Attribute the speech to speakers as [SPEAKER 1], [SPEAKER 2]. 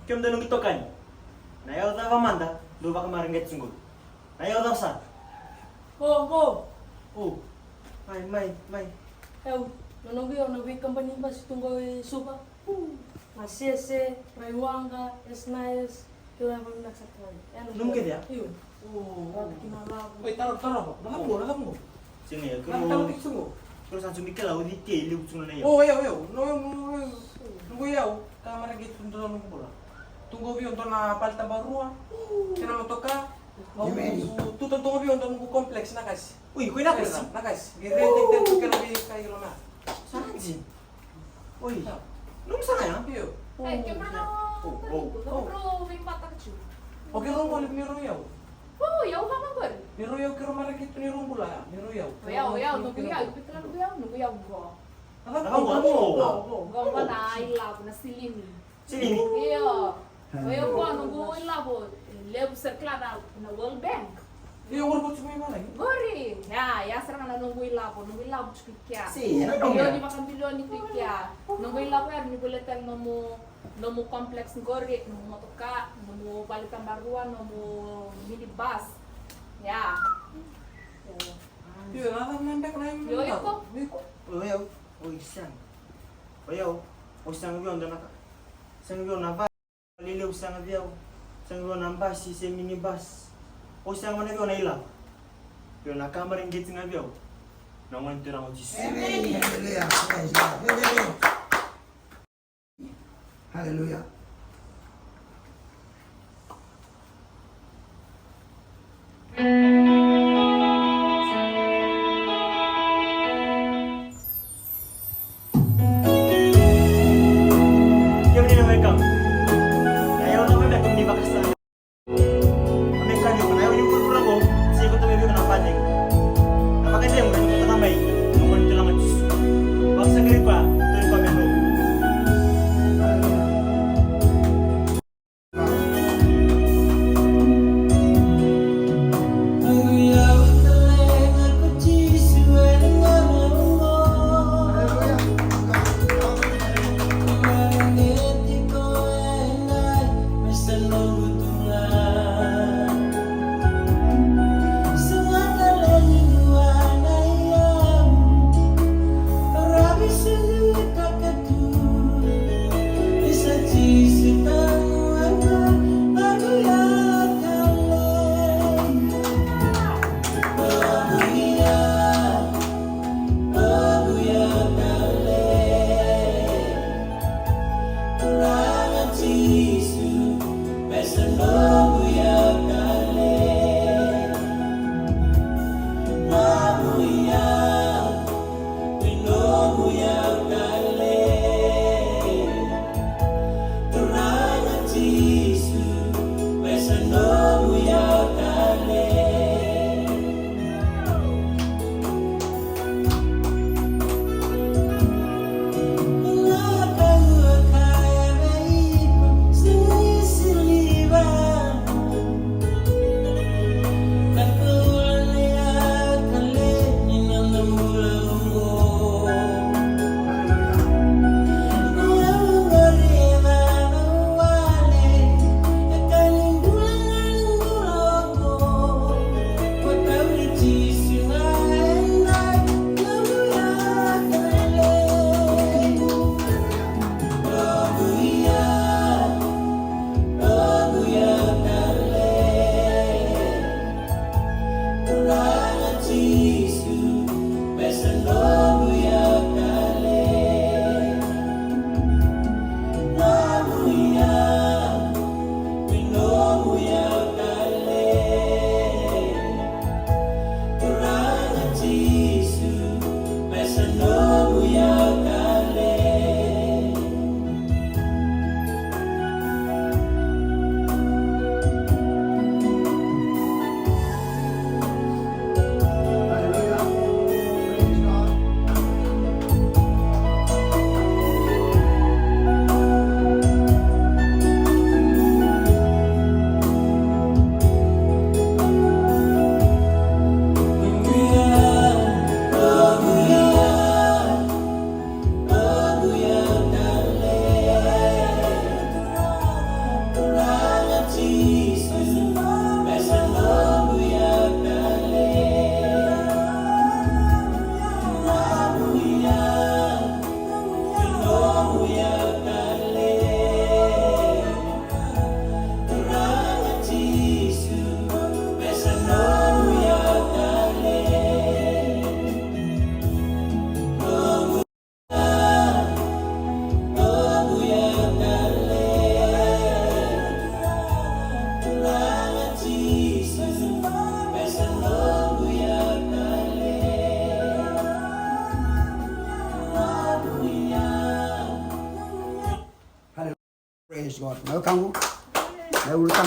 [SPEAKER 1] Kiam danung ito kan. Nayaw ta pamanda, lupa kemarin get sungguh. Nayaw ta sa.
[SPEAKER 2] Ko.
[SPEAKER 1] Oh. Mai.
[SPEAKER 2] Eu não vi company pas tunggu suba. Masese, Raiwanga, Esnais, kira apa nak sakit.
[SPEAKER 1] Nungkit ya?
[SPEAKER 2] Iyo.
[SPEAKER 3] Oh.
[SPEAKER 2] Kinala.
[SPEAKER 3] Wait, taruh. Nakam mo.
[SPEAKER 1] Sini ya,
[SPEAKER 3] Taruh
[SPEAKER 1] kero.
[SPEAKER 3] tikso mo.
[SPEAKER 1] Kero sa sumikil ako di tiya iliw sungo na yun.
[SPEAKER 3] Oh, ayaw. Nunggu yaw. Kamera gitu untuk nunggu bola. Tunggu bi untuk na palta barua. Kena mo toka. Tutong tunggu bi untuk nunggu kompleks na guys.
[SPEAKER 1] Uy, kuy na kasi.
[SPEAKER 3] Na guys. Girenting ten kena bi kayo na.
[SPEAKER 1] Saan si? Uy. Nung sa kaya?
[SPEAKER 3] Iyo.
[SPEAKER 4] Eh, que para
[SPEAKER 1] Oh.
[SPEAKER 4] pro vem matar tio.
[SPEAKER 3] Okay ron mo ni Royaw.
[SPEAKER 4] Oh, eu vou agora.
[SPEAKER 3] Ni Royaw kiro mara gitu ni Rumbula. Ni Royaw.
[SPEAKER 4] Eu, não vou eu, porque não vou eu go. Go ba na ilabo na silini.
[SPEAKER 1] Silini?
[SPEAKER 4] Iyo. Eu go no go ilabo. Levo cerclada na World Bank.
[SPEAKER 3] Iyo ngor mo tsumi mana.
[SPEAKER 4] Gori. Ya serang na nunggu ilabo chukikya.
[SPEAKER 1] Si, ano ba
[SPEAKER 4] Milyon
[SPEAKER 1] yan?
[SPEAKER 4] makan milyon ni kikya. Nunggu ilabo er ni boletel nomu kompleks ngori, nomu motoka, nomu balikan baruan, nomu minibus. Ya.
[SPEAKER 3] Iyo nada nembek na yung.
[SPEAKER 4] Yo, iko.
[SPEAKER 1] Uyaw. Uy, siyang. Uyaw. O siyang yun, doon naka. Siyang yun, naba. Liliw siyang yaw. Siyang yun, namba, si minibus. O siyang mana yun, nailaw. Yun, nakamaring gits nga yaw. Naman ito na ako, Jesus.
[SPEAKER 5] Haleluya.
[SPEAKER 1] Kiam ni namay kam. Nayaw na may kung di bakas na. Aming kanyo, nayaw yung kulpura ko, siya ko tumibi ko ng pating. Napakita yung ganyan ko tamay, naman ito lang ang Jesus. Wag sa gripa, tuloy pa mendo.
[SPEAKER 6] Sing
[SPEAKER 5] God. Nawe kangu. Na urutan